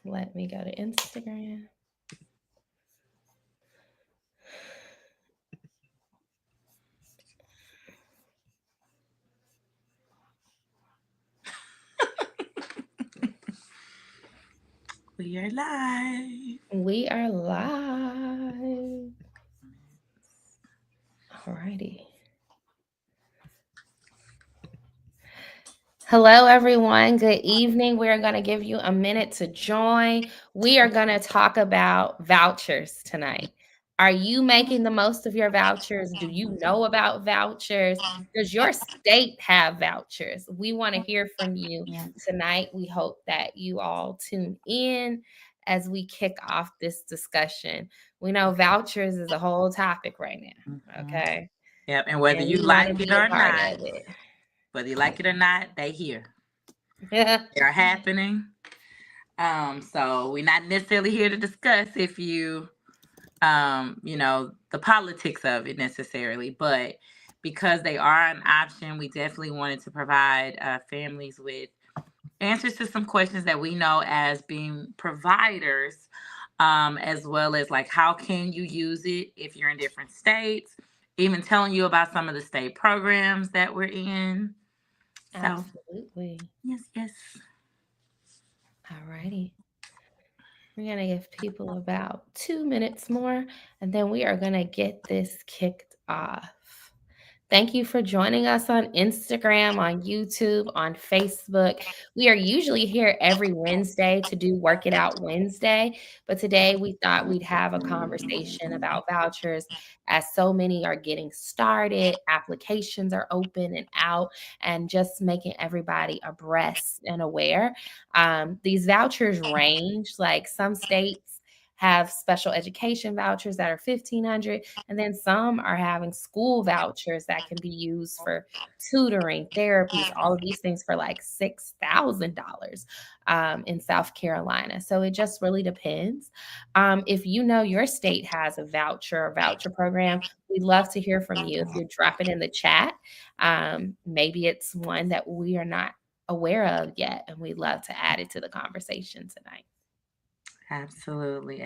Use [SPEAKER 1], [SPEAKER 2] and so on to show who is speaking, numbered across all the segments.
[SPEAKER 1] Let me go to Instagram.
[SPEAKER 2] We are live.
[SPEAKER 1] We are live. Alrighty. Hello, everyone. Good evening. We are going to give you a minute to join. We are going to talk about vouchers tonight. Are you making the most of your vouchers? Do you know about vouchers? Does your state have vouchers? We want to hear from you tonight. We hope that you all tune in as we kick off this discussion. We know vouchers is a whole topic right now. Okay.
[SPEAKER 2] Yep, and whether
[SPEAKER 1] And
[SPEAKER 2] you
[SPEAKER 1] we want to
[SPEAKER 2] like it
[SPEAKER 1] be a
[SPEAKER 2] or
[SPEAKER 1] part
[SPEAKER 2] not,
[SPEAKER 1] of it.
[SPEAKER 2] they here. They are happening. So we're not necessarily here to discuss if you the politics of it necessarily, but because they are an option, we definitely wanted to provide families with answers to some questions that we know as being providers, as well as like how can you use it if you're in different states, even telling you about some of the state programs that we're in. So,
[SPEAKER 1] Absolutely.
[SPEAKER 2] yes.
[SPEAKER 1] Alrighty. We're going to give people about 2 minutes more, and then we are going to get this kicked off. Thank you for joining us on Instagram, on YouTube, on Facebook. We are usually here every Wednesday to do Work It Out Wednesday, but today we thought we'd have a conversation about vouchers as so many are getting started, applications are open and out, and just making everybody abreast and aware. These vouchers range, like some states have special education vouchers that are 1,500, and then some are having school vouchers that can be used for tutoring, therapies, all of these things for like $6,000 in South Carolina. So it just really depends. If you know your state has a voucher or voucher program, we'd love to hear from you. If you drop it in the chat, maybe it's one that we are not aware of yet, and we'd love to add it to the conversation tonight.
[SPEAKER 2] Absolutely. So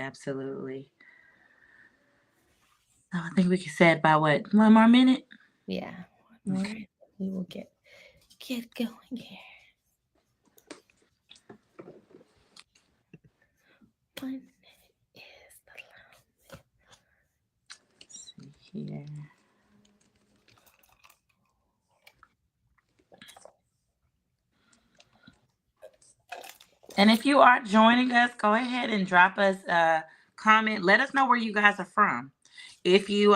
[SPEAKER 2] I think we can say about what, one more minute?
[SPEAKER 1] Yeah, one more. We will get going here. 1 minute is the
[SPEAKER 2] Let's see here. And if you are joining us, go ahead and drop us a comment. Let us know where you guys are from. If you're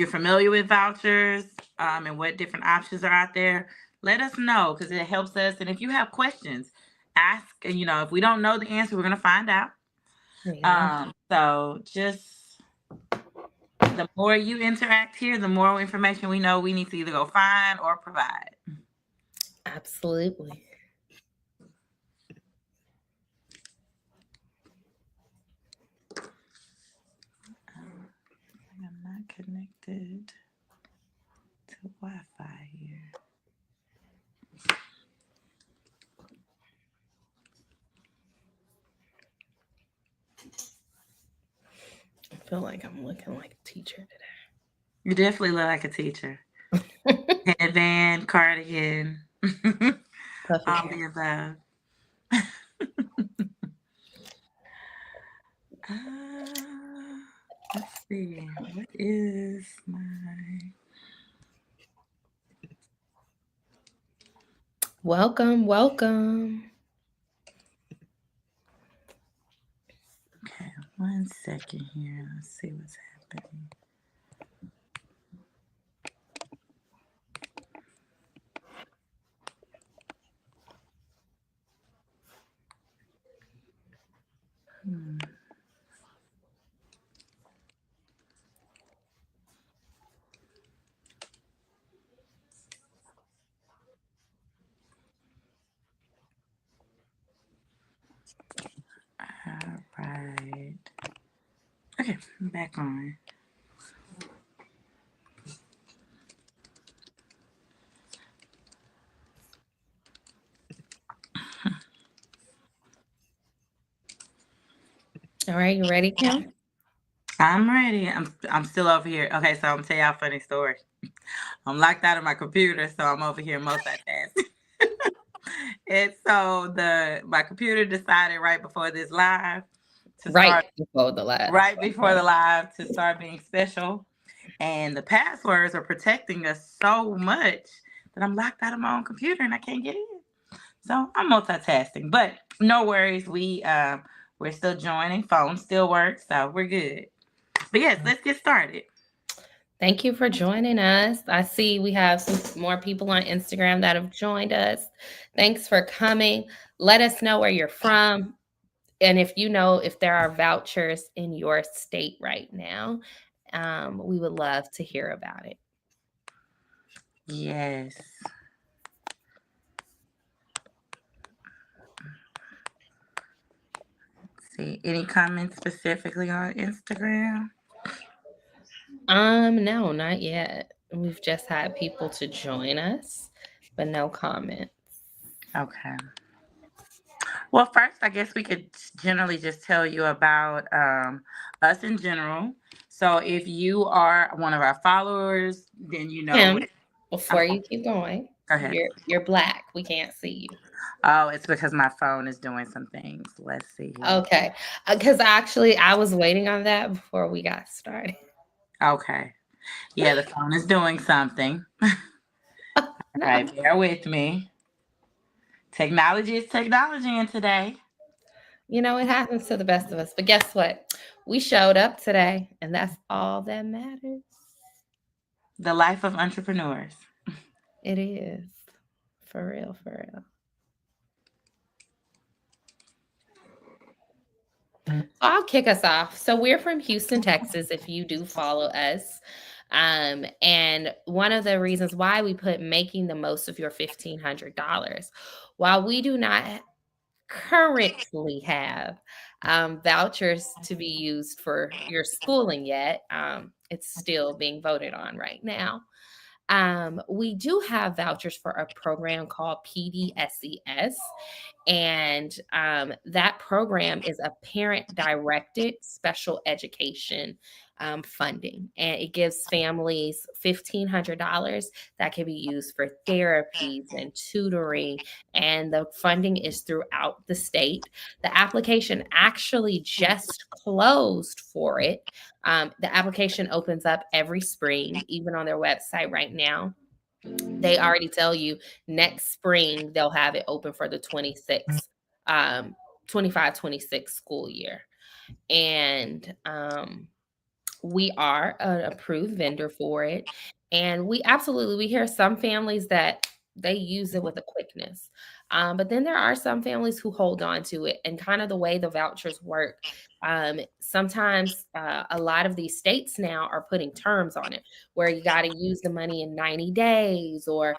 [SPEAKER 2] familiar with vouchers and what different options are out there, let us know because it helps us. And if you have questions, ask. And if we don't know the answer, we're gonna find out.
[SPEAKER 1] yeah.
[SPEAKER 2] So just the more you interact here, the more information we know we need to either go find or provide.
[SPEAKER 1] Absolutely.
[SPEAKER 2] I'm not connected to Wi-Fi here.
[SPEAKER 1] I feel like I'm looking like a teacher
[SPEAKER 2] You definitely look like a teacher.
[SPEAKER 1] today.
[SPEAKER 2] Headband, cardigan,
[SPEAKER 1] Puffy
[SPEAKER 2] all
[SPEAKER 1] hair.
[SPEAKER 2] the above. Uh, let's see. What is my...
[SPEAKER 1] Welcome.
[SPEAKER 2] Okay, 1 second here. Let's see what's happening. Hmm. All right. Okay, I'm back on.
[SPEAKER 1] All right, you ready, Kim?
[SPEAKER 2] I'm ready. I'm still over here. Okay, so I'm gonna tell y'all a funny story. I'm locked out of my computer, so I'm over here multitasking. And so the my computer decided right before this live to
[SPEAKER 1] Right
[SPEAKER 2] start
[SPEAKER 1] before the last.
[SPEAKER 2] right before the live to start being special. And the passwords are protecting us so much that I'm locked out of my own computer and I can't get in. So I'm multitasking, but no worries. We're still joining. Phone still works, so we're good. But yes, let's get started.
[SPEAKER 1] Thank you for joining us. I see we have some more people on Instagram that have joined us. Thanks for coming. Let us know where you're from. And if you know if there are vouchers in your state right now, we would love to hear about it.
[SPEAKER 2] Yes. See, any comments specifically on Instagram?
[SPEAKER 1] No, not yet. We've just had people to join us, but no comments.
[SPEAKER 2] Okay. Well, first, I guess we could generally just tell you about us in general. So, if you are one of our followers, then you know.
[SPEAKER 1] Kim,
[SPEAKER 2] I'm
[SPEAKER 1] before
[SPEAKER 2] sorry,
[SPEAKER 1] you keep going,
[SPEAKER 2] go ahead.
[SPEAKER 1] you're black. We can't see you.
[SPEAKER 2] Oh, it's because my phone is doing some things. Let's see here.
[SPEAKER 1] Okay. Because actually, I was waiting on that before we got started.
[SPEAKER 2] Okay. Yeah, the phone is doing something. All
[SPEAKER 1] No.
[SPEAKER 2] right, bear with me. Technology is technology in today.
[SPEAKER 1] It happens to the best of us. But guess what? We showed up today, and that's all that matters.
[SPEAKER 2] The life of entrepreneurs.
[SPEAKER 1] It is. For real, for real. I'll kick us off. So we're from Houston, Texas, if you do follow us. And one of the reasons why we put making the most of your $1,500, while we do not currently have vouchers to be used for your schooling yet, it's still being voted on right now. We do have vouchers for a program called PDSES, and that program is a parent directed special education funding. And it gives families $1,500 that can be used for therapies and tutoring. And the funding is throughout the state. The application actually just closed for it. The application opens up every spring, even on their website right now. They already tell you next spring they'll have it open for the um 25-26 school year. And we are an approved vendor for it. And we hear some families that they use it with a quickness. But then there are some families who hold on to it, and kind of the way the vouchers work. Sometimes a lot of these states now are putting terms on it where you got to use the money in 90 days, or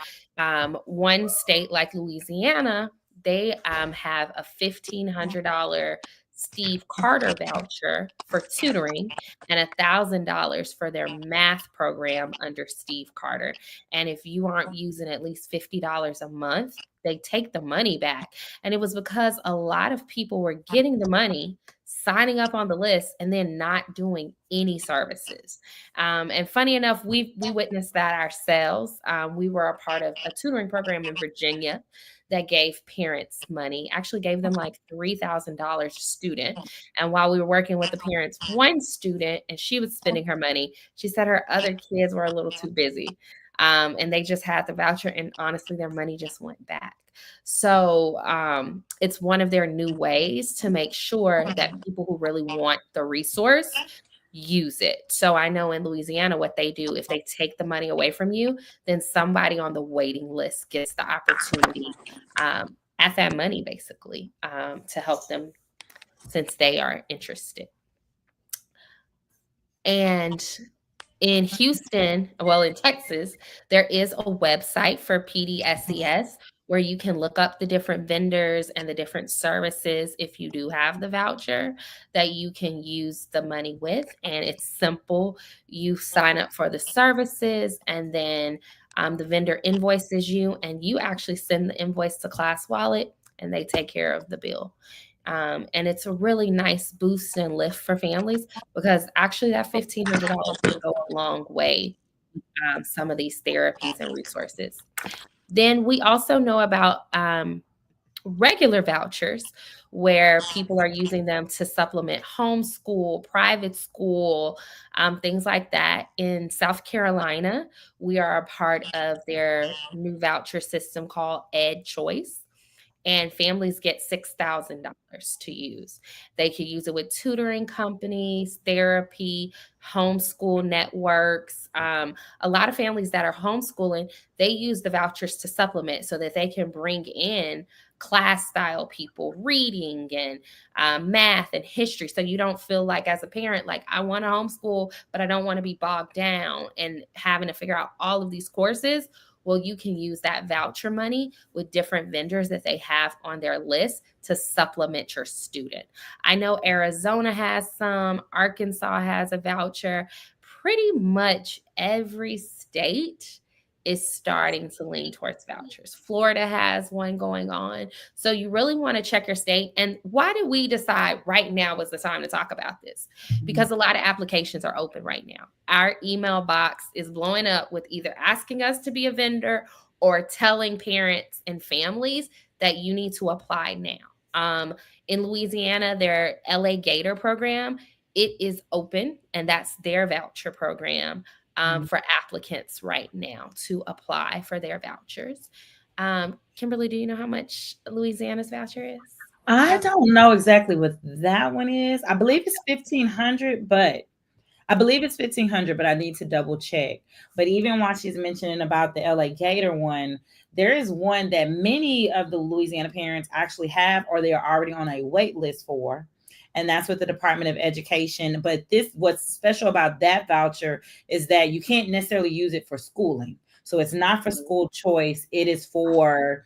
[SPEAKER 1] one state like Louisiana, they have a $1,500 Steve Carter voucher for tutoring and $1,000 for their math program under Steve Carter. And if you aren't using at least $50 a month, they take the money back. And it was because a lot of people were getting the money, signing up on the list, and then not doing any services. And funny enough, we witnessed that ourselves. We were a part of a tutoring program in Virginia that gave parents money, actually gave them like $3,000 a student. And while we were working with the parents, one student, and she was spending her money, she said her other kids were a little too busy. And they just had the voucher, and honestly, their money just went back. So it's one of their new ways to make sure that people who really want the resource use it. So I know in Louisiana what they do, if they take the money away from you, then somebody on the waiting list gets the opportunity at that money, basically, to help them since they are interested. And in Houston, well, in Texas, there is a website for PDSES where you can look up the different vendors and the different services if you do have the voucher that you can use the money with. And it's simple. You sign up for the services, and then the vendor invoices you, and you actually send the invoice to Class Wallet, and they take care of the bill. And it's a really nice boost and lift for families because actually that $1,500 can go a long way, some of these therapies and resources. Then we also know about regular vouchers where people are using them to supplement homeschool, private school, things like that. In South Carolina, we are a part of their new voucher system called Ed Choice, and families get $6,000 to use. They can use it with tutoring companies, therapy, homeschool networks. A lot of families that are homeschooling, they use the vouchers to supplement so that they can bring in class style people reading and math and history. So you don't feel like, as a parent, like, I want to homeschool, but I don't want to be bogged down and having to figure out all of these courses. Well, you can use that voucher money with different vendors that they have on their list to supplement your student. I know Arizona has some, Arkansas has a voucher. Pretty much every state is starting to lean towards vouchers. Florida has one going on. So you really want to check your state. And why did we decide right now was the time to talk about this? Because a lot of applications are open right now. Our email box is blowing up with either asking us to be a vendor or telling parents and families that you need to apply now. In Louisiana, their LA Gator program, it is open, and that's their voucher program for applicants right now to apply for their vouchers. Kimberly, do you know how much Louisiana's voucher is?
[SPEAKER 3] I don't know exactly what that one is. I believe it's 1,500, but I believe it's 1,500, but I need to double check. But even while she's mentioning about the LA Gator one, there is one that many of the Louisiana parents actually have, or they are already on a wait list for. And that's with the Department of Education. But this, what's special about that voucher is that you can't necessarily use it for schooling. So it's not for school choice. It is for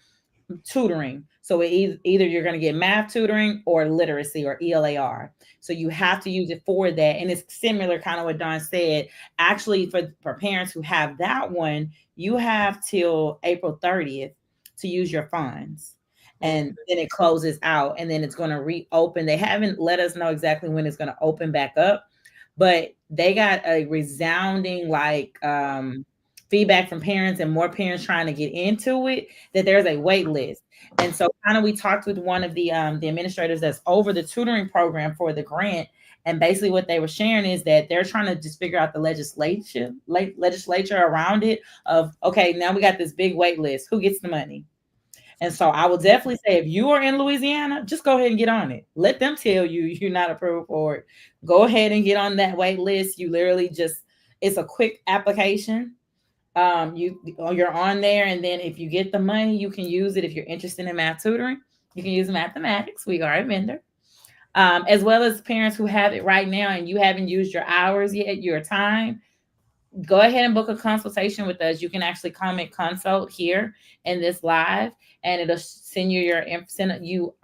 [SPEAKER 3] tutoring. So either you're going to get math tutoring or literacy or ELAR. So you have to use it for that. And it's similar, kind of what Don said. Actually, for parents who have that one, you have till April 30th to use your funds. And then it closes out and then it's going to reopen. They haven't let us know exactly when it's going to open back up, but they got a resounding feedback from parents and more parents trying to get into it, that there's a wait list. And so kind of we talked with one of the administrators that's over the tutoring program for the grant. And basically what they were sharing is that they're trying to just figure out the legislature around it of, okay, now we got this big wait list. Who gets the money? And so I will definitely say, if you are in Louisiana, just go ahead and get on it. Let them tell you you're not approved for it. Go ahead and get on that wait list. You literally just, it's a quick application. You're on there, and then if you get the money, you can use it. If you're interested in math tutoring, you can use Math-A-Matics. We are a vendor. As well as parents who have it right now and you haven't used your hours yet, your time, go ahead and book a consultation with us. You can actually comment consult here in this live, and it'll send you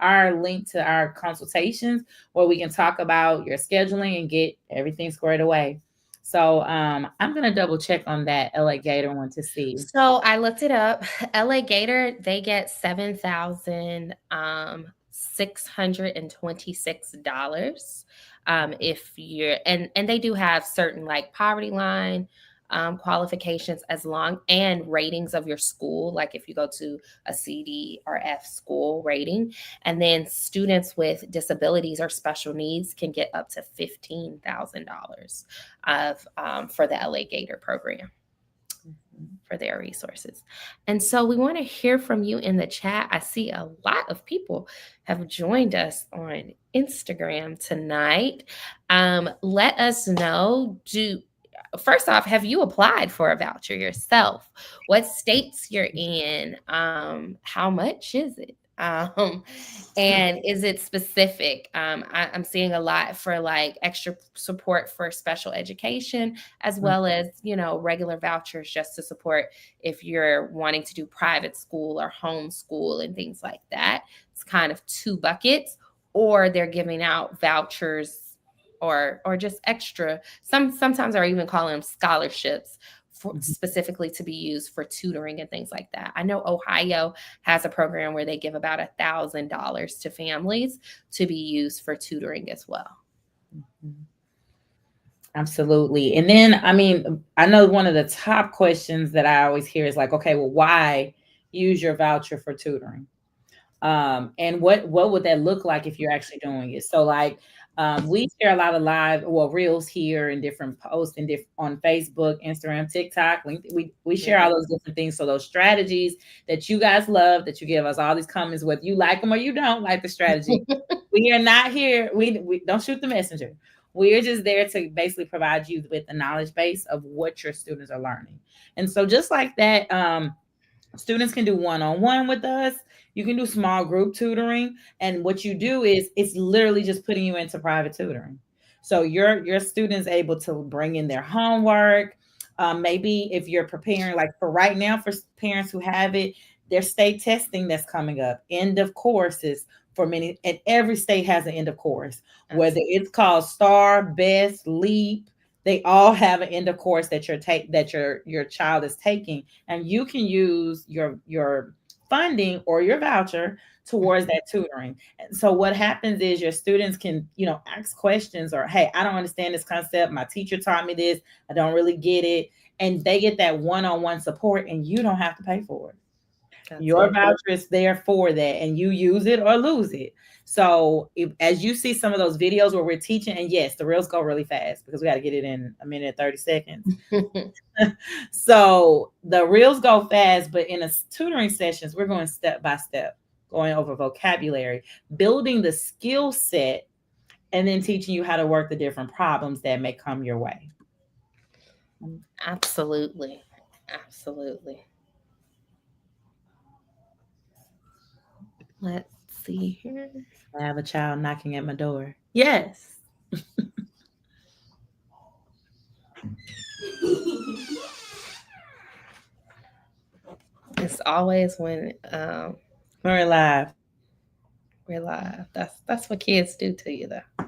[SPEAKER 3] our link to our consultations where we can talk about your scheduling and get everything squared away. So I'm gonna double check on that LA Gator one to see.
[SPEAKER 1] So I looked it up. LA Gator, they get $7,626. If you're and they do have certain like poverty line qualifications as long and ratings of your school, like if you go to a CD or F school rating. And then students with disabilities or special needs can get up to $15,000 of for the LA Gator program for their resources. And so we want to hear from you in the chat. I see a lot of people have joined us on Instagram tonight. Let us know, first off, have you applied for a voucher yourself? What states you're in? How much is it? And is it specific? I'm seeing a lot for like extra support for special education, as well as, regular vouchers just to support if you're wanting to do private school or homeschool and things like that. It's kind of two buckets, or they're giving out vouchers or just extra. Sometimes are even calling them scholarships
[SPEAKER 3] Mhm.
[SPEAKER 1] specifically to be used for tutoring and things like that. I know Ohio has a program where they give about $1,000 to families to be used for tutoring as well.
[SPEAKER 3] Mhm. Absolutely. And then, I mean, I know one of the top questions that I always hear is like, okay, well, why use your voucher for tutoring? And what would that look like if you're actually doing it? So like we share a lot of live reels here and different posts and on Facebook, Instagram, TikTok. We share all
[SPEAKER 1] Mhm.
[SPEAKER 3] those different things. So those strategies that you guys love, that you give us all these comments, whether you like them or you don't like the strategy, we are not here. We don't shoot the messenger. We are just there to basically provide you with the knowledge base of what your students are learning. And so just like that, students can do one-on-one with us. You can do small group tutoring. And what you do is it's literally just putting you into private tutoring. So your students able to bring in their homework. Maybe if you're preparing, like for right now, for parents who have it, there's state testing that's coming up, end of courses for many, and every state has an end of course, whether it's called Star, Best, Leap. They all have an end of course that your child is taking, and you can use your funding or your voucher towards that tutoring. And so what happens is your students can, ask questions, or hey, I don't understand this concept, my teacher taught me this, I don't really get it, and they get that one-on-one support, and you don't have to pay for it.
[SPEAKER 1] That's
[SPEAKER 3] Your
[SPEAKER 1] it.
[SPEAKER 3] voucher is there for that, and you use it or lose it. So as you see some of those videos where we're teaching, and yes, the reels go really fast because we got to get it in a minute and 30 seconds. So the reels go fast, but in a tutoring sessions, we're going step by step, going over vocabulary, building the skill set, and then teaching you how to work the different problems that may come your way.
[SPEAKER 1] Absolutely. Absolutely. Let's see here.
[SPEAKER 3] I have a child knocking at my door. Yes.
[SPEAKER 1] It's always
[SPEAKER 3] We're live.
[SPEAKER 1] we're live. That's what kids do to you, though.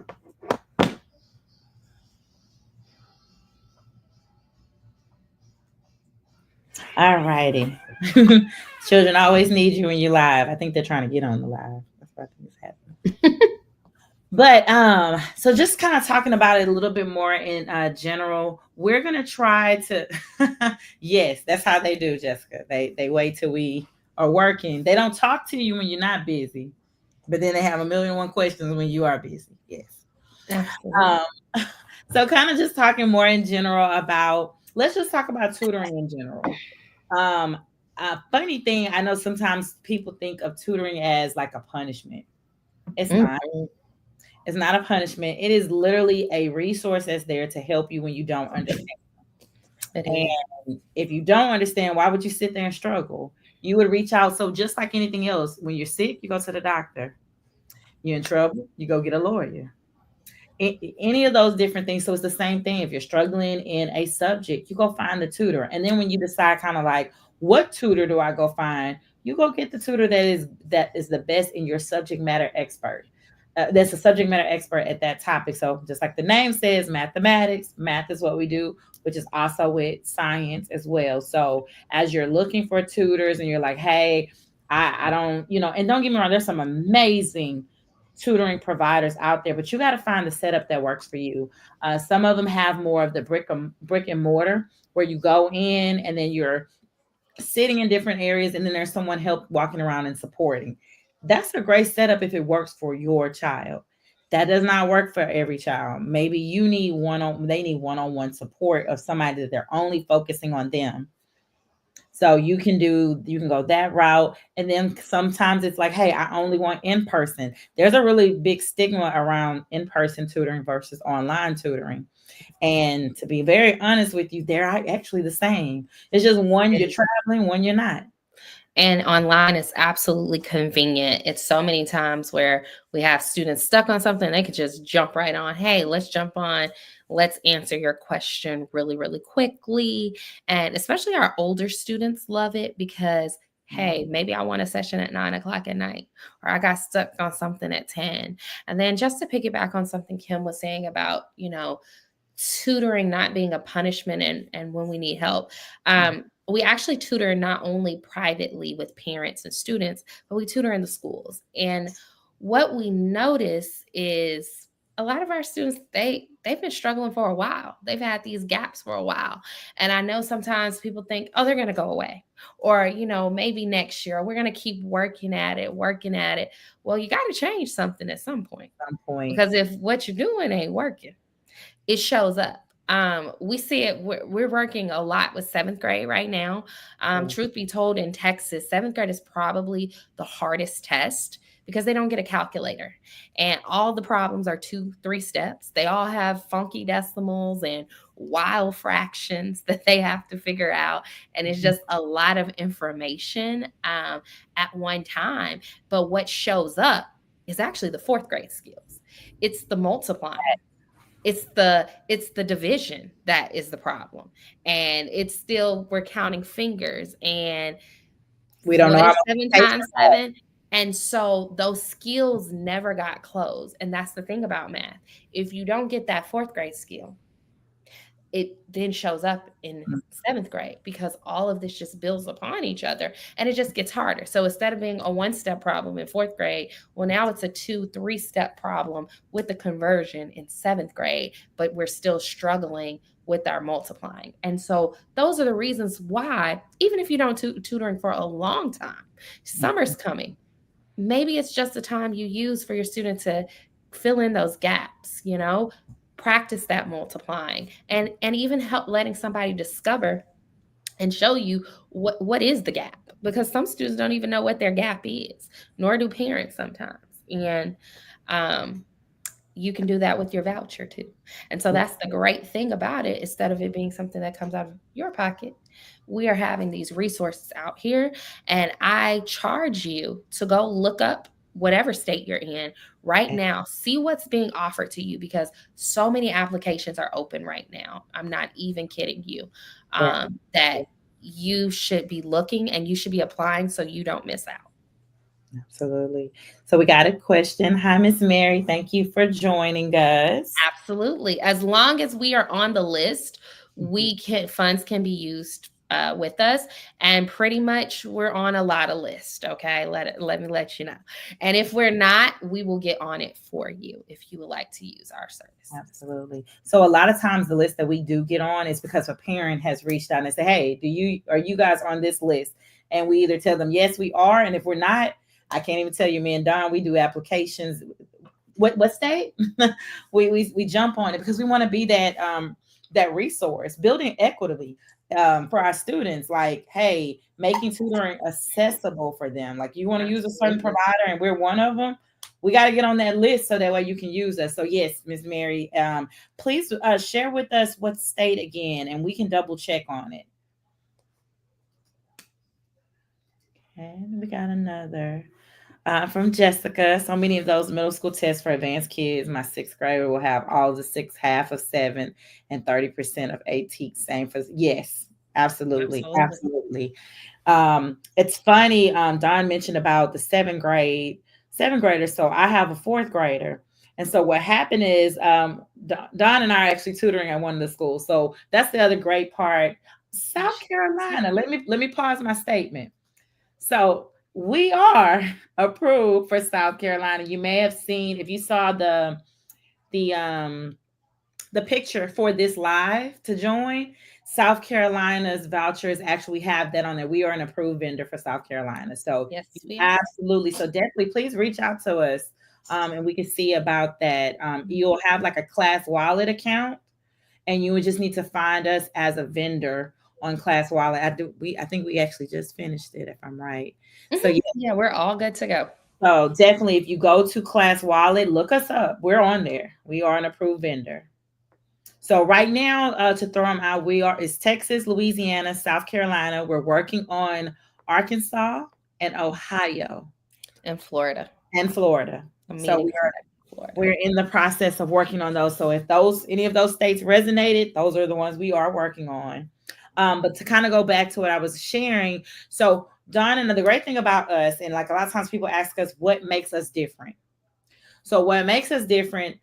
[SPEAKER 3] All righty. Children always need you when you're live. I think they're trying to get on the live. That's what I think is happening. But so just kind of talking about it a little bit more in general, we're gonna try to yes, that's how they do, Jessica. They wait till we are working. They don't talk to you when you're not busy, but then they have a million and one questions when you are busy. Yes.
[SPEAKER 1] Absolutely.
[SPEAKER 3] Um, so kind of just talking more in general about, let's just talk about tutoring in general. Um, a funny thing, I know sometimes people think of tutoring as like a punishment. It's not.
[SPEAKER 1] Mhm.
[SPEAKER 3] It's not a punishment. It is literally a resource that's there to help you when you don't understand.
[SPEAKER 1] It is.
[SPEAKER 3] And if you don't understand, why would you sit there and struggle? You would reach out. So just like anything else, when you're sick, you go to the doctor. You're in trouble, you go get a lawyer. Any of those different things. So it's the same thing. If you're struggling in a subject, you go find the tutor. And then when you decide kind of like, what tutor do I go find? You go get the tutor that is the best in your subject matter expert. That's a subject matter expert at that topic. So just like the name says, mathematics, math is what we do, which is also with science as well. So as you're looking for tutors and you're like, hey, I don't, and don't get me wrong, there's some amazing tutoring providers out there, but you got to find the setup that works for you. Some of them have more of the brick and mortar where you go in and then you're sitting in different areas, and then there's someone help walking around and supporting. That's a great setup if it works for your child. That does not work for every child. Maybe they need one-on-one support of somebody that they're only focusing on them. So you can go that route. And then sometimes it's like, hey, I only want in person. There's a really big stigma around in person tutoring versus online tutoring. And to be very honest with you, they're actually the same. It's just one you're traveling, one you're not.
[SPEAKER 1] And online is absolutely convenient. It's so many times where we have students stuck on something, they could just jump right on. Hey, let's jump on. Let's answer your question really, really quickly. And especially our older students love it because, hey, maybe I want a session at 9 o'clock at night, or I got stuck on something at 10. And then just to piggyback on something Kim was saying about, tutoring not being a punishment and when we need help. We actually tutor not only privately with parents and students, but we tutor in the schools. And what we notice is a lot of our students, they've been struggling for a while. They've had these gaps for a while. And I know sometimes people think, oh, they're going to go away, or maybe next year, or we're going to keep working at it, working at it. Well, you got to change something at some point, because if what you're doing ain't working, it shows up. We see it. We're working a lot with seventh grade right now. Truth be told, in Texas, seventh grade is probably the hardest test because they don't get a calculator, and all the problems are 2-3 steps. They all have funky decimals and wild fractions that they have to figure out, and it's just a lot of information at one time. But what shows up is actually the fourth grade skills. It's the multiplying. It's the division that is the problem. And it's still, we're counting fingers, and
[SPEAKER 3] we don't know
[SPEAKER 1] what
[SPEAKER 3] how
[SPEAKER 1] is 7 times 7? And so those skills never got closed. And that's the thing about math. If you don't get that fourth grade skill, it then shows up in seventh grade, because all of this just builds upon each other and it just gets harder. So instead of being a 1-step problem in fourth grade, well, now it's a 2-3-step problem with the conversion in seventh grade, but we're still struggling with our multiplying. And so those are the reasons why, even if you don't tutoring for a long time, summer's coming. Maybe it's just the time you use for your student to fill in those gaps, practice that multiplying, and even help letting somebody discover and show you what is the gap, because some students don't even know what their gap is, nor do parents sometimes. And you can do that with your voucher too. And so that's the great thing about it. Instead of it being something that comes out of your pocket, we are having these resources out here, and I charge you to go look up whatever state you're in right now, see what's being offered to you, because so many applications are open right now. I'm not even kidding you. That you should be looking and you should be applying so you don't miss out.
[SPEAKER 3] Absolutely. So we got a question. Hi, Miss Mary. Thank you for joining us.
[SPEAKER 1] Absolutely. As long as we are on the list, funds can be used with us, and pretty much we're on a lot of lists. Okay, let me let you know. And if we're not, we will get on it for you if you would like to use our service.
[SPEAKER 3] Absolutely. So a lot of times the list that we do get on is because a parent has reached out and said, "Hey, are you guys on this list?" And we either tell them yes, we are, and if we're not, I can't even tell you. Me and Don, we do applications. What state? we jump on it because we want to be that resource, building equitably for our students. Like, hey, making tutoring accessible for them. Like, you want to use a certain provider, and we're one of them. We got to get on that list so that way you can use us. So yes, Ms. Mary, please share with us what state again, and we can double check on it. Okay, we got another. From Jessica. So many of those middle school tests for advanced kids, my 6th grader will have all the 6, half of 7, and 30% of 8. Same for yes, absolutely. It's funny. Don mentioned about the 7th grader. So I have a 4th grader. And so what happened is Don and I are actually tutoring at one of the schools. So that's the other great part. South Carolina. Let me pause my statement. So we are approved for South Carolina. You may have seen, if you saw the picture for this live to join, South Carolina's vouchers actually have that on there. We are an approved vendor for South Carolina. So
[SPEAKER 1] yes,
[SPEAKER 3] absolutely. So definitely please reach out to us and we can see about that. You'll have like a Class Wallet account, and you would just need to find us as a vendor on Class Wallet. I think we actually just finished it, if I'm right. So
[SPEAKER 1] yeah, we're all good to go.
[SPEAKER 3] So definitely, if you go to Class Wallet, look us up. We're on there. We are an approved vendor. So right now, to throw them out, it's Texas, Louisiana, South Carolina. We're working on Arkansas and Ohio.
[SPEAKER 1] And Florida.
[SPEAKER 3] So we're in the process of working on those. So if any of those states resonated, those are the ones we are working on. But to kind of go back to what I was sharing, so Don, and the great thing about us, and like a lot of times people ask us what makes us different. So what makes us different,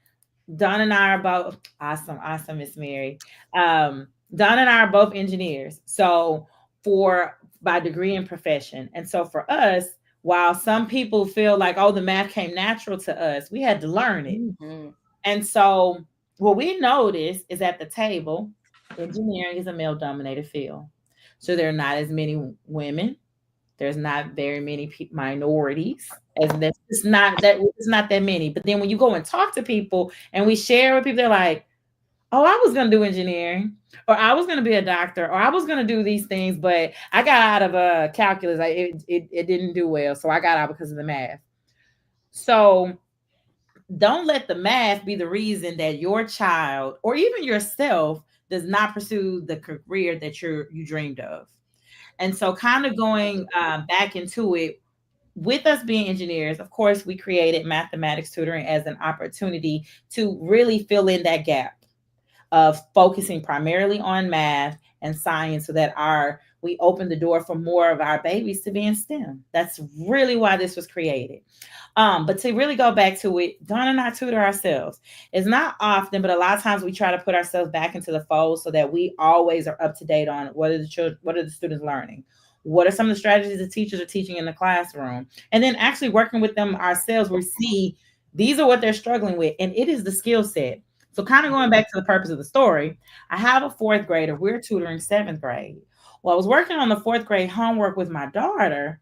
[SPEAKER 3] Dawn and I are both awesome, awesome, Miss Mary. Dawn and I are both engineers. So for by degree and profession. And so for us, while some people feel like, oh, the math came natural to us, we had to learn it.
[SPEAKER 1] Mhm.
[SPEAKER 3] And so what we notice is at the table, engineering is a male dominated field. So there are not as many women. There's not very many minorities, as that's just not that it's not that many. But then when you go and talk to people and we share with people, they're like, "Oh, I was gonna do engineering, or I was gonna be a doctor, or I was gonna do these things, but I got out of calculus. It didn't do well, so I got out because of the math." So don't let the math be the reason that your child or even yourself does not pursue the career that you dreamed of. And so, kind of going back into it, with us being engineers, of course, we created mathematics tutoring as an opportunity to really fill in that gap of focusing primarily on math and science so that we open the door for more of our babies to be in STEM. That's really why this was created. But to really go back to it, Dawn and I tutor ourselves. It's not often, but a lot of times we try to put ourselves back into the fold so that we always are up to date on what are the students learning, what are some of the strategies the teachers are teaching in the classroom, and then actually working with them ourselves. We see these are what they're struggling with, and it is the skill set. So, kind of going back to the purpose of the story, I have a fourth grader. We're tutoring seventh grade. Well, I was working on the fourth grade homework with my daughter,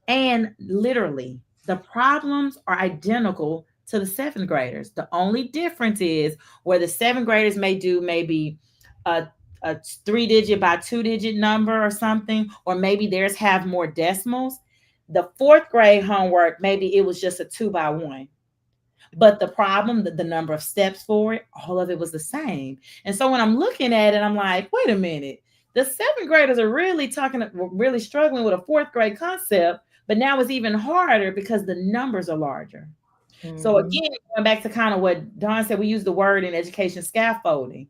[SPEAKER 3] and literally, the problems are identical to the seventh graders. The only difference is where the seventh graders may do maybe a, a 3 digit by 2 digit number or something, or maybe theirs have more decimals. The fourth grade homework, maybe it was just a 2 by 1. But the problem, the number of steps for it, all of it was the same. And so when I'm looking at it, I'm like, wait a minute. The seventh graders are really struggling with a fourth grade concept, but now it's even harder because the numbers are larger. So
[SPEAKER 1] Mhm.
[SPEAKER 3] again, going back to kind of what Don said, we use the word in education scaffolding.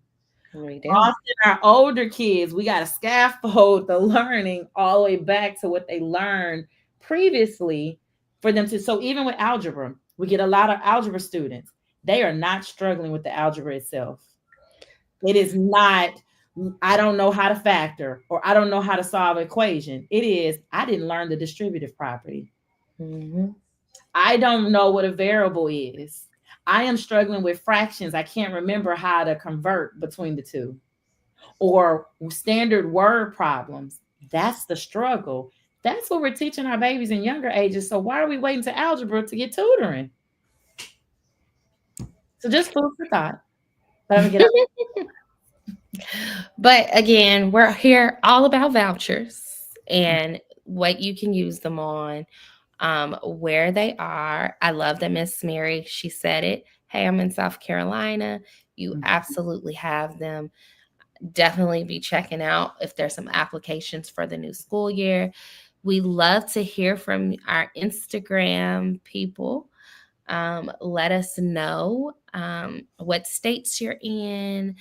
[SPEAKER 1] We do.
[SPEAKER 3] Often our older kids, we got to scaffold the learning all the way back to what they learned previously for them to. So even with algebra, we get a lot of algebra students. They are not struggling with the algebra itself. It is not, I don't know how to factor or I don't know how to solve an equation. It is, I didn't learn the distributive property.
[SPEAKER 1] Mhm.
[SPEAKER 3] I don't know what a variable is. I am struggling with fractions. I can't remember how to convert between the two or standard word problems. That's the struggle. That's what we're teaching our babies in younger ages. So why are we waiting to algebra to get tutoring? So just food for thought. But I'm gonna get
[SPEAKER 1] But again, we're here all about vouchers and what you can use them on, where they are. I love that Miss Mary, she said it. Hey, I'm in South Carolina. You absolutely have them. Definitely be checking out if there's some applications for the new school year. We love to hear from our Instagram people. Let us know what states you're in,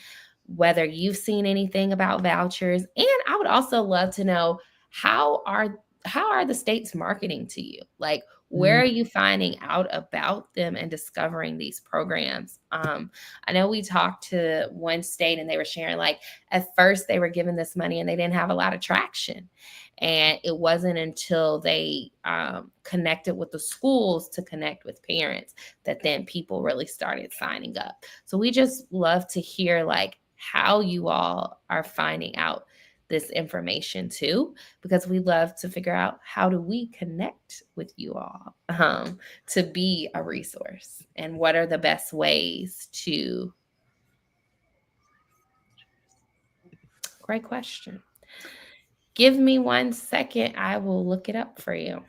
[SPEAKER 1] whether you've seen anything about vouchers, and I would also love to know how are how are the states marketing to you? Like, where
[SPEAKER 3] Mm,
[SPEAKER 1] are you finding out about them and discovering these programs? I know we talked to one state and they were sharing like at first they were given this money and they didn't have a lot of traction. And it wasn't until they connected with the schools to connect with parents that then people really started signing up. So we just love to hear like how you all are finding out this information too, because we love to figure out how do we connect with you all to be a resource and what are the best ways to. Great question. Give me 1 second. I will look it up for you.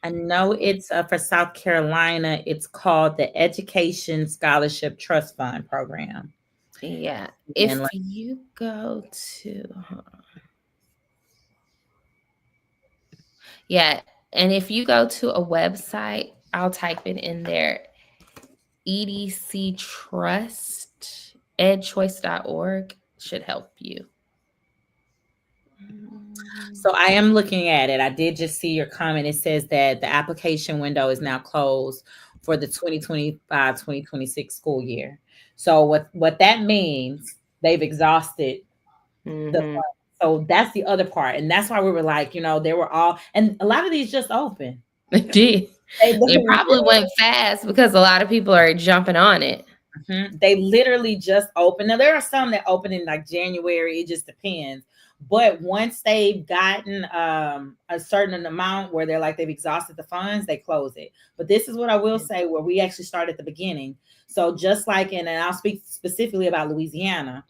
[SPEAKER 3] I know it's for South Carolina. It's called the Education Scholarship Trust Fund Program.
[SPEAKER 1] Yeah.
[SPEAKER 3] And
[SPEAKER 1] If
[SPEAKER 3] like,
[SPEAKER 1] you go to, yeah. And if you go to a website, I'll type it in there EDC Trust, edchoice.org should help you.
[SPEAKER 3] so I am looking at it. I did just see your comment. It says that the application window is now closed. for the 2025-2026 school year. So what that means, they've exhausted the
[SPEAKER 1] Mm-hmm.
[SPEAKER 3] funds. So that's the other part. And that's why we were like, they were all, and a lot of these just open.
[SPEAKER 1] It did.
[SPEAKER 3] They
[SPEAKER 1] It
[SPEAKER 3] literally,
[SPEAKER 1] probably went fast because a lot of people are jumping on it.
[SPEAKER 3] they literally just opened. Now there are some that open in like January. It just depends. But once they've gotten a certain amount where they're like they've exhausted the funds, they close it. But this is what I will say, where we actually start at the beginning. So just like and I'll speak specifically about Louisiana.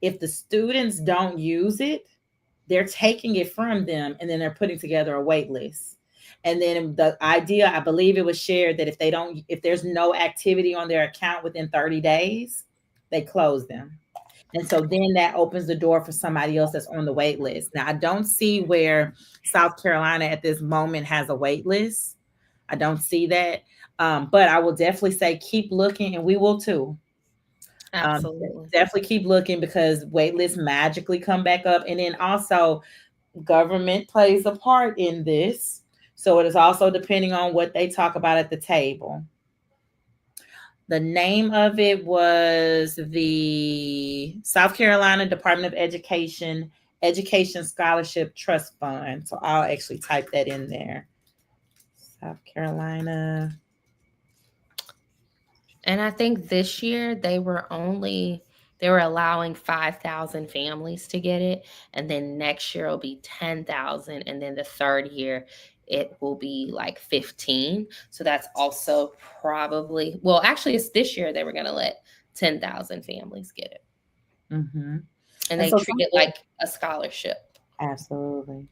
[SPEAKER 3] If the students don't use it, they're taking it from them and then they're putting together a wait list. And then the idea, I believe it was shared, that if there's no activity on their account within 30 days, they close them. And so then that opens the door for somebody else that's on the wait list. Now, I don't see where South Carolina at this moment has a wait list. I don't see that. But I will definitely say keep looking, and we will too. Um,
[SPEAKER 1] Absolutely.
[SPEAKER 3] Definitely keep looking because wait lists magically come back up. And then also, government plays a part in this. So it is also depending on what they talk about at the table. The name of it was the South Carolina Department of Education Scholarship Trust Fund. So I'll actually type that in there. South Carolina.
[SPEAKER 1] And I think this year they were allowing 5,000 families to get it, and then next year it'll be 10,000, and then the third year it will be like 15. So that's also probably, well, actually it's this year they were going to let 10,000 families get it.
[SPEAKER 3] Mm-hmm.
[SPEAKER 1] And
[SPEAKER 3] And
[SPEAKER 1] they
[SPEAKER 3] so
[SPEAKER 1] treat it like a scholarship.
[SPEAKER 3] absolutely.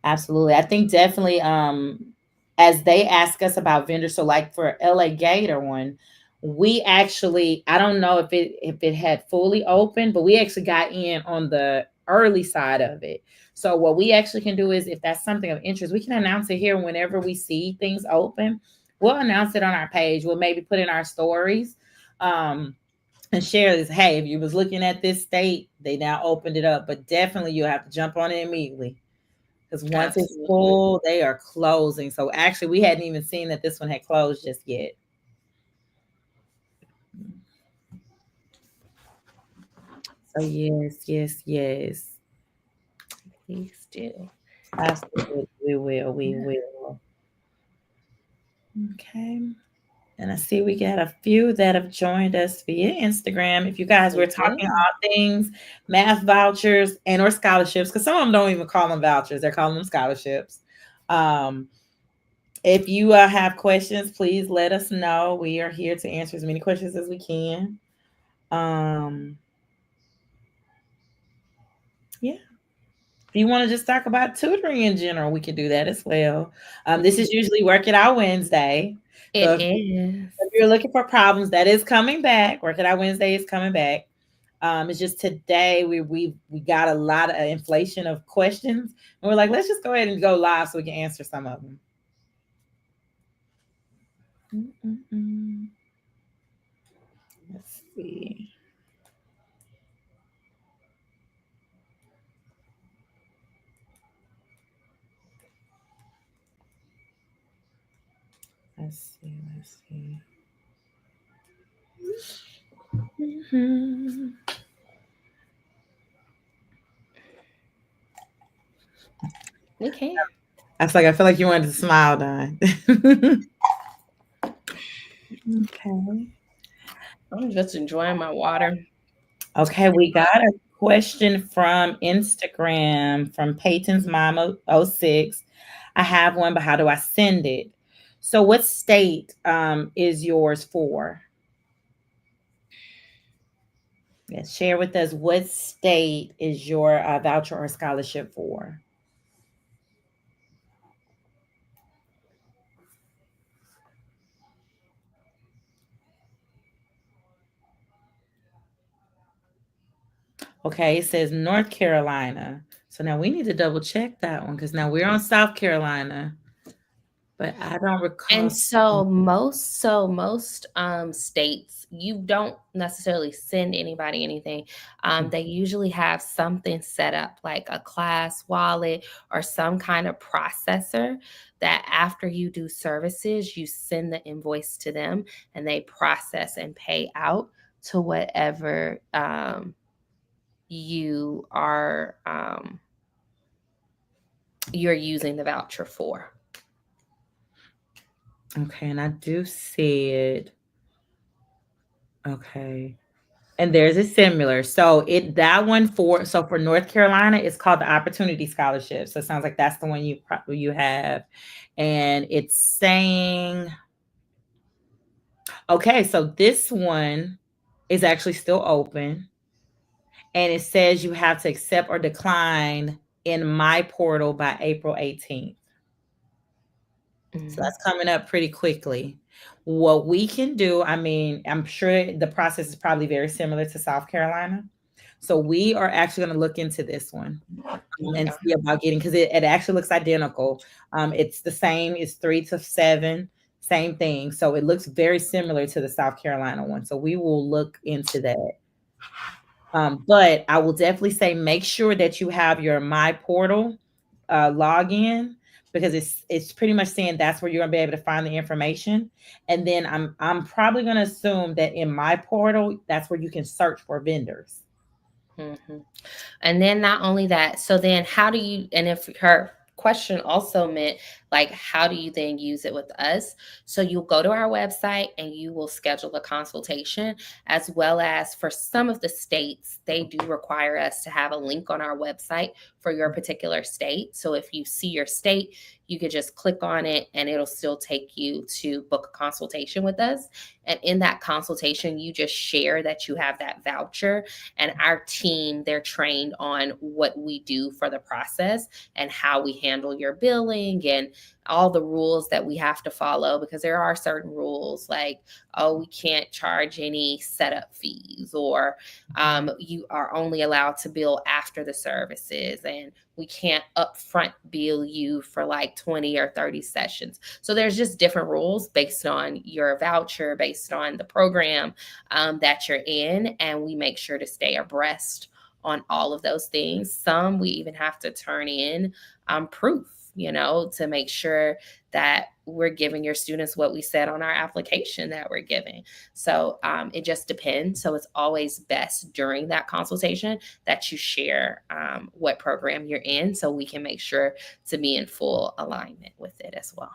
[SPEAKER 3] Absolutely. I think definitely as they ask us about vendors, so like for LA Gator one, we actually I don't know if it had fully opened, but we actually got in on the early side of it. So what we actually can do is if that's something of interest, we can announce it here whenever we see things open. We'll announce it on our page. We'll maybe put in our stories. And share this. Hey, if you was looking at this state, they now opened it up. But definitely you'll have to jump on it immediately. Because once it's
[SPEAKER 1] Absolutely.
[SPEAKER 3] full, they are closing. So actually, we hadn't even seen that this one had closed just yet. So yes, yes, yes,
[SPEAKER 1] Please do.
[SPEAKER 3] absolutely, we will, we will. Okay. And I see we got a few that have joined us via Instagram. If you guys were
[SPEAKER 1] We
[SPEAKER 3] talking
[SPEAKER 1] do.
[SPEAKER 3] all things math vouchers and or scholarships, because some of them don't even call them vouchers; they're calling them scholarships. Um, if you have questions, please let us know. We are here to answer as many questions as we can. Um, yeah. If you want to just talk about tutoring in general, we can do that as well. This is usually Work It Out Wednesday. So
[SPEAKER 1] It is.
[SPEAKER 3] if you're looking for problems, that is coming back. Work It Out Wednesday is coming back. It's just today we got a lot of inflation of questions, and we're like, let's just go ahead and go live so we can answer some of them. Mm-mm-mm. Let's see. Let's see. Let's see. Mhm.
[SPEAKER 1] We can.
[SPEAKER 3] I was like, I feel like you wanted to smile, Don. Okay.
[SPEAKER 1] I'm just enjoying my water.
[SPEAKER 3] Okay, we got a question from Instagram from Peyton's Mama 06. I have one, but how do I send it? So what state is yours for? Yes, share with us what state is your voucher or scholarship for? Okay, it says North Carolina. So now we need to double check that one because now we're on South Carolina. but I don't recall.
[SPEAKER 1] And so most states, you don't necessarily send anybody anything. They usually have something set up like a class wallet or some kind of processor that after you do services, you send the invoice to them and they process and pay out to whatever you are you're using the voucher for.
[SPEAKER 3] Okay, and I do see it. Okay. And there's a similar. So it that one for North Carolina, it's called the Opportunity Scholarship. So it sounds like that's the one you have. And it's saying, okay, so this one is actually still open. And it says you have to accept or decline in my portal by April 18th. So
[SPEAKER 1] Mhm.
[SPEAKER 3] that's coming up pretty quickly. What we can do, I mean, I'm sure the process is probably very similar to South Carolina. So we are actually going to look into this one and
[SPEAKER 1] Okay.
[SPEAKER 3] see about getting, because it actually looks identical. It's the same, it's 3 to 7, same thing. So it looks very similar to the South Carolina one. So we will look into that. But I will definitely say make sure that you have your My Portal login, because it's pretty much saying that's where you're gonna be able to find the information. And then I'm probably gonna assume that in My Portal, that's where you can search for vendors.
[SPEAKER 1] Mhm. And then not only that, so then how do you, and if her question also meant like, how do you then use it with us? So you'll go to our website and you will schedule a consultation, as well as for some of the states, they do require us to have a link on our website for your particular state. So if you see your state, you could just click on it and it'll still take you to book a consultation with us. And in that consultation, you just share that you have that voucher, and our team, they're trained on what we do for the process and how we handle your billing and all the rules that we have to follow, because there are certain rules like, oh, we can't charge any setup fees, or you are only allowed to bill after the services, and we can't upfront bill you for like 20 or 30 sessions. So there's just different rules based on your voucher, based on the program that you're in, and we make sure to stay abreast on all of those things. Some we even have to turn in proof, to make sure that we're giving your students what we said on our application that we're giving. So it just depends. So it's always best during that consultation that you share what program you're in, so we can make sure to be in full alignment with it as well.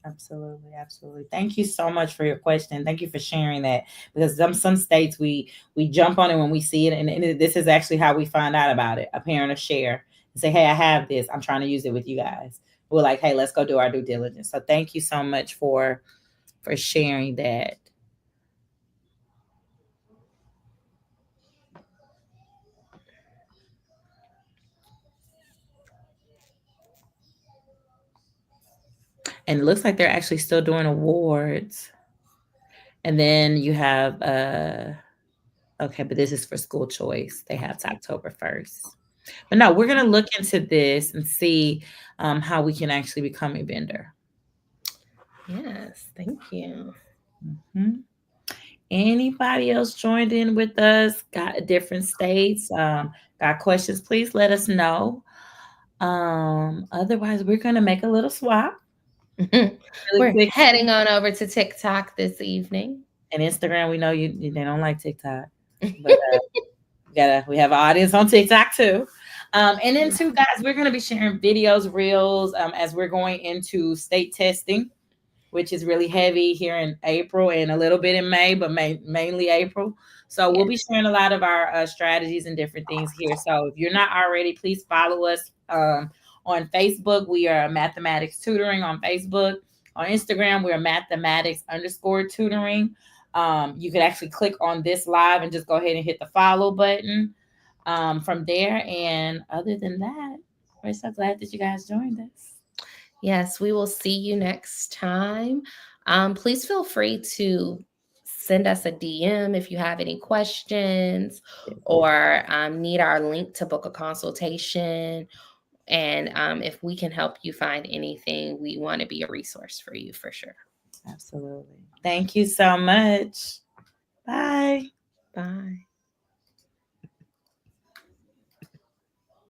[SPEAKER 3] Absolutely, absolutely. Thank you so much for your question. Thank you for sharing that, because some states we jump on it when we see it, and this is actually how we find out about it. A parent will share and say, "Hey, I have this. I'm trying to use it with you guys." We're like, "Hey, let's go do our due diligence." So thank you so much for sharing that. And it looks like they're actually still doing awards. And then you have okay, but this is for school choice. They have to October 1st. But no, we're gonna look into this and see how we can actually become a vendor.
[SPEAKER 1] Yes, thank you.
[SPEAKER 3] Mhm. Anybody else joined in with us? Got different states? Got questions? Please let us know. Otherwise, we're gonna make a little swap really
[SPEAKER 1] We're
[SPEAKER 3] quick.
[SPEAKER 1] heading on over to TikTok this evening.
[SPEAKER 3] And Instagram, we know they don't like TikTok, but we have an audience on TikTok too. And then too, guys, we're gonna be sharing videos, reels, as we're going into state testing, which is really heavy here in April and a little bit in May, but mainly April. So we'll
[SPEAKER 1] Yeah.
[SPEAKER 3] be sharing a lot of our strategies and different things here. So if you're not already, please follow us on Facebook. We are Math-A-Matics Tutoring on Facebook. On Instagram, we are Math-A-Matics_tutoring. You could actually click on this live and just go ahead and hit the follow button from there. And other than that, we're so glad that you guys joined us.
[SPEAKER 1] Yes, we will see you next time. Please feel free to send us a DM if you have any questions or need our link to book a consultation, And if we can help you find anything, we want to be a resource for you for sure.
[SPEAKER 3] Absolutely. Thank you so much. Bye.
[SPEAKER 1] Bye.